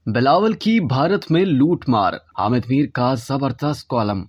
बिलावल की भारत में लूटमार, हामिद मीर का जबरदस्त कॉलम।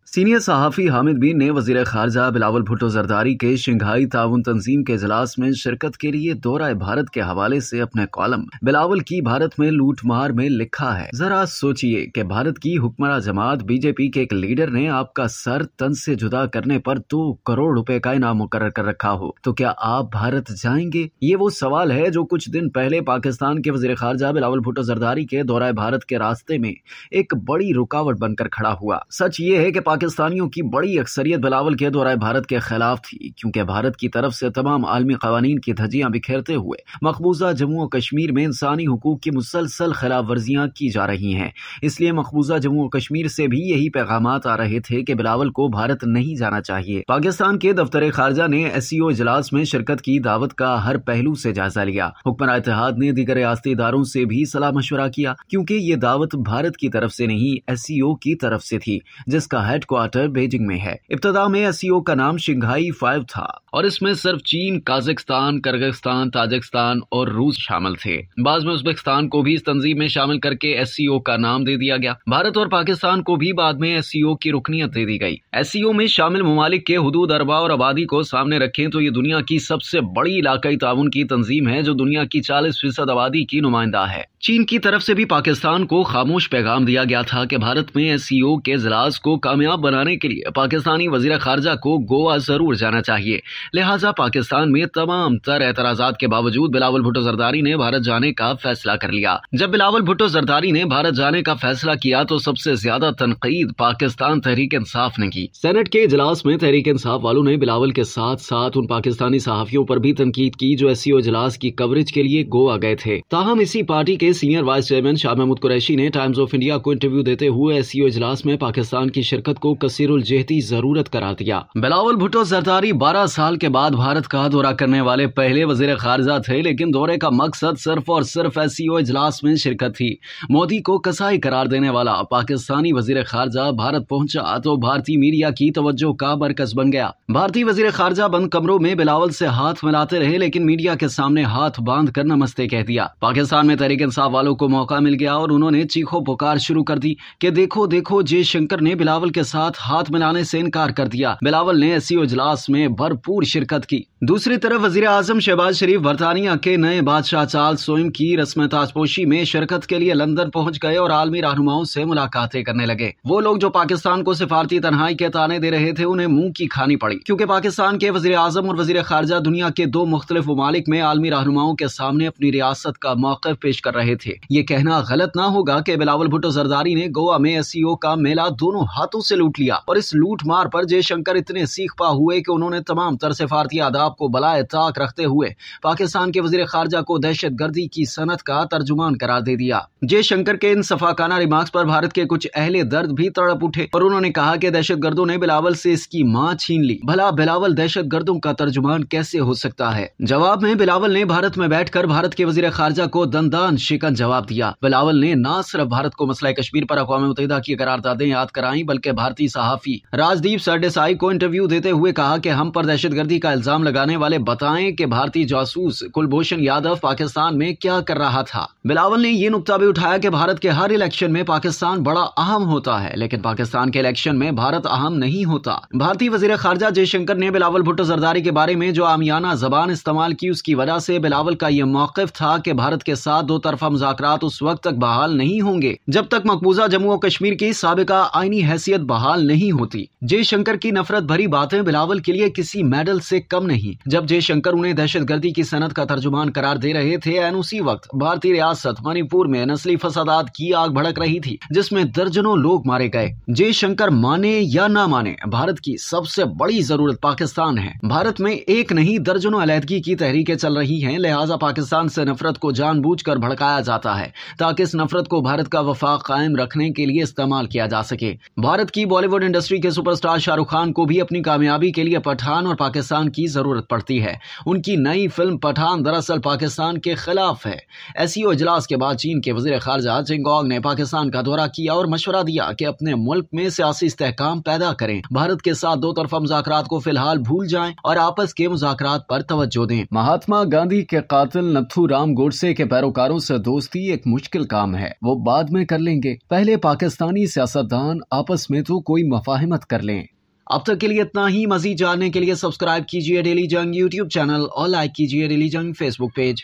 सीनियर सहाफ़ी हामिद मीर ने वज़ीर ख़ारजा बिलावल भुट्टो ज़रदारी के शंघाई ताउन तंजीम के इजलास में शिरकत के लिए दौरा भारत के हवाले से अपने कॉलम बिलावल की भारत में लूटमार में लिखा है। जरा सोचिए कि भारत की हुक्मरान जमात बीजेपी के एक लीडर ने आपका सर तन से जुदा करने पर 2 करोड़ रुपए का इनाम मुकर्रर कर रखा हो तो क्या आप भारत जाएंगे? ये वो सवाल है जो कुछ दिन पहले पाकिस्तान के वज़ीर ख़ारजा बिलावल भुट्टो ज़रदारी के दौरा भारत के रास्ते में एक बड़ी रुकावट बनकर खड़ा हुआ। सच ये है कि पाकिस्तानियों की बड़ी अक्सरियत बिलावल के दौरा भारत के खिलाफ थी, क्योंकि भारत की तरफ से तमाम आलमी कवानीन की धज्जियां बिखेरते हुए मकबूजा जम्मू और कश्मीर में इंसानी हुकूक की मुसलसल खिलाफ वर्जियां की जा रही हैं। इसलिए मकबूजा जम्मू और कश्मीर से भी यही पैगामात आ रहे थे कि बिलावल को भारत नहीं जाना चाहिए। पाकिस्तान के दफ्तर खारजा ने SCO इजलास में शिरकत की दावत का हर पहलू से जायजा लिया। हुक्मरान इत्तेहाद ने दीगर रियासती इदारों से भी सलाह मशवरा किया, क्योंकि ये दावत भारत की तरफ से नहीं SCO की तरफ से थी, जिसका हेडक्वार्टर बीजिंग में है। इब्तदा में SCO का नाम शंघाई 5 था और इसमें सिर्फ चीन, काजाकिस्तान, किर्गिस्तान, ताजिकिस्तान और रूस शामिल थे। बाद में उज्बेकिस्तान को भी इस तंजीम में शामिल करके SCO का नाम दे दिया गया। भारत और पाकिस्तान को भी बाद में SCO की रुकनियत दे दी गई। SCO में शामिल ममालिक के हुदूद, अरबा और आबादी को सामने रखें तो ये दुनिया की सबसे बड़ी इलाकाई ताउन की तंजीम है, जो दुनिया की 40% आबादी की नुमाइंदा है। चीन की तरफ से भी पाकिस्तान को खामोश पैगाम दिया गया था कि भारत में SCO के इजलास को कामयाब बनाने के लिए पाकिस्तानी वजीर खारजा को गोवा जरूर जाना चाहिए। लिहाजा पाकिस्तान में तमाम तर एतराजात के बावजूद बिलावल भुट्टो ज़रदारी ने भारत जाने का फैसला कर लिया। जब बिलावल भुट्टो ज़रदारी ने भारत जाने का फैसला किया तो सबसे ज्यादा तनकीद पाकिस्तान तहरीक इंसाफ ने की। सेनेट के इजलास में तहरीक इंसाफ वालों ने बिलावल के साथ साथ उन पाकिस्तानी सहाफियों पर भी तनकीद की जो SCO इजलास की कवरेज के लिए गोवा गए थे। ताहम इसी पार्टी के senior vice chairman Shah Mahmood Qureshi ने टाइम्स ऑफ इंडिया को इंटरव्यू देते हुए SCO इजलास में पाकिस्तान की शिरकत को कसीरुल जेहती जरूरत करार दिया। बिलावल भुट्टो ज़रदारी 12 साल के बाद भारत का दौरा करने वाले पहले वजीर खारजा थे, लेकिन दौरे का मकसद सिर्फ और सिर्फ SCO इजलास में शिरकत थी। मोदी को कसाई करार देने वाला पाकिस्तानी वजीर खारजा भारत पहुंचा तो भारतीय मीडिया की तवज्जो का मरकज बन गया। भारतीय वजीर खारजा बंद कमरों में बिलावल से हाथ मिलाते रहे, लेकिन मीडिया के सामने हाथ बांध कर नमस्ते कह दिया। पाकिस्तान में तहरीक इंसाफ वालों को मौका मिल गया और उन्होंने चीखो पुकार शुरू कर दी कि देखो देखो, जयशंकर ने बिलावल के साथ हाथ मिलाने से इनकार कर दिया। बिलावल ने SCO इजलास में भरपूर शिरकत की। दूसरी तरफ वजीर आजम शहबाज शरीफ बरतानिया के नए बादशाह चार्ल्स सोइम की रस्म ताजपोशी में शिरकत के लिए लंदन पहुंच गए और आलमी रहनुमाओं से मुलाकातें करने लगे। वो लोग जो पाकिस्तान को सिफारती तन्हाई के ताने दे रहे थे, उन्हें मुंह की खानी पड़ी, क्योंकि पाकिस्तान के वजीर आजम और वजीर खारजा दुनिया के 2 मुख्तलिफ ममालिक में आलमी रहनुमाओं के सामने अपनी रियासत का मौक़िफ़ पेश कर रहे थे। ये कहना गलत ना होगा कि बिलावल भुट्टो ज़रदारी ने गोवा में SCO का मेला दोनों हाथों से लूट लिया और इस लूट मार पर जयशंकर इतने सीख पा हुए कि उन्होंने तमाम तर सिफारती आदाब को बलाए ताक रखते हुए पाकिस्तान के वजीर खारजा को दहशतगर्दी की सनत का तर्जुमान करार दे दिया। जयशंकर के इन सफाकाना रिमार्क्स पर भारत के कुछ अहले दर्द भी तड़प उठे और उन्होंने कहा कि दहशतगर्दों ने बिलावल से इसकी मां छीन ली। भला बिलावल दहशतगर्दों का तर्जुमान कैसे हो सकता है? जवाब में बिलावल ने भारत में बैठकर भारत के वजीर खारजा को दंदान शिकन जवाब दिया। बिलावल ने न सिर्फ भारत को मसला कश्मीर पर अक़वाम मुत्तहिदा की करारदादें याद कराई, बल्कि भारतीय सहाफी राजदीप सरदेसाई को इंटरव्यू देते हुए कहा कि हम पर दहशतगर्दी का इल्जाम लगाने वाले बताएं कि भारतीय जासूस कुलभूषण यादव पाकिस्तान में क्या कर रहा था। बिलावल ने यह नुक्ता भी उठाया कि भारत के हर इलेक्शन में पाकिस्तान बड़ा अहम होता है, लेकिन पाकिस्तान के इलेक्शन में भारत अहम नहीं होता। भारतीय वजीर खारजा जयशंकर ने बिलावल भुट्टो ज़रदारी के बारे में जो आमियाना जबान इस्तेमाल की, उसकी वजह से बिलावल का यह मौक़िफ़ था कि भारत के साथ 2 तरफा मुज़ाकरात उस वक्त तक बहाल नहीं होंगे जब तक मकबूजा जम्मू और कश्मीर की साबिका आईनी हैसियत बहाल नहीं होती। जयशंकर की नफरत भरी बातें बिलावल के लिए किसी मेडल से कम नहीं। जब जयशंकर उन्हें दहशतगर्दी की सनत का तर्जुमान करार दे रहे थे, एन उसी वक्त भारतीय रियासत मणिपुर में नस्ली फसादात की आग भड़क रही थी, जिसमें दर्जनों लोग मारे गए। जयशंकर माने या ना माने, भारत की सबसे बड़ी जरूरत पाकिस्तान है। भारत में एक नहीं दर्जनों अलहदगी की तहरीकें चल रही हैं, लिहाजा पाकिस्तान से नफरत को जानबूझकर भड़काया जाता है ताकि इस नफरत को भारत का वफाक कायम रखने के लिए इस्तेमाल किया जा सके। भारत की बॉलीवुड इंडस्ट्री के सुपरस्टार शाहरुख खान को भी अपनी कामयाबी के लिए पठान और पाकिस्तान की जरूरत पड़ती है। उनकी नई फिल्म पठान दरअसल पाकिस्तान के खिलाफ है। एससीओ इजलास के बाद चीन के वजीर खारजा चिंगोंग ने पाकिस्तान का दौरा किया और मशवरा दिया कि अपने मुल्क में सियासी इस्तेहकाम पैदा करें, भारत के साथ दो तरफा मुज़ाकरात को फिलहाल भूल जाएं और आपस के मुज़ाकरात पर तवज्जो दें। महात्मा गांधी के कातिल नथुराम गोडसे के पैरोकारों से दोस्ती एक मुश्किल काम है, वो बाद में कर लेंगे। पहले पाकिस्तानी सियासतदान आपस में तो कोई मफाहिमत कर लें। अब तक के लिए इतना ही। मजीद जानने के लिए सब्सक्राइब कीजिए डेली जंग यूट्यूब चैनल और लाइक कीजिए डेली जंग फेसबुक पेज।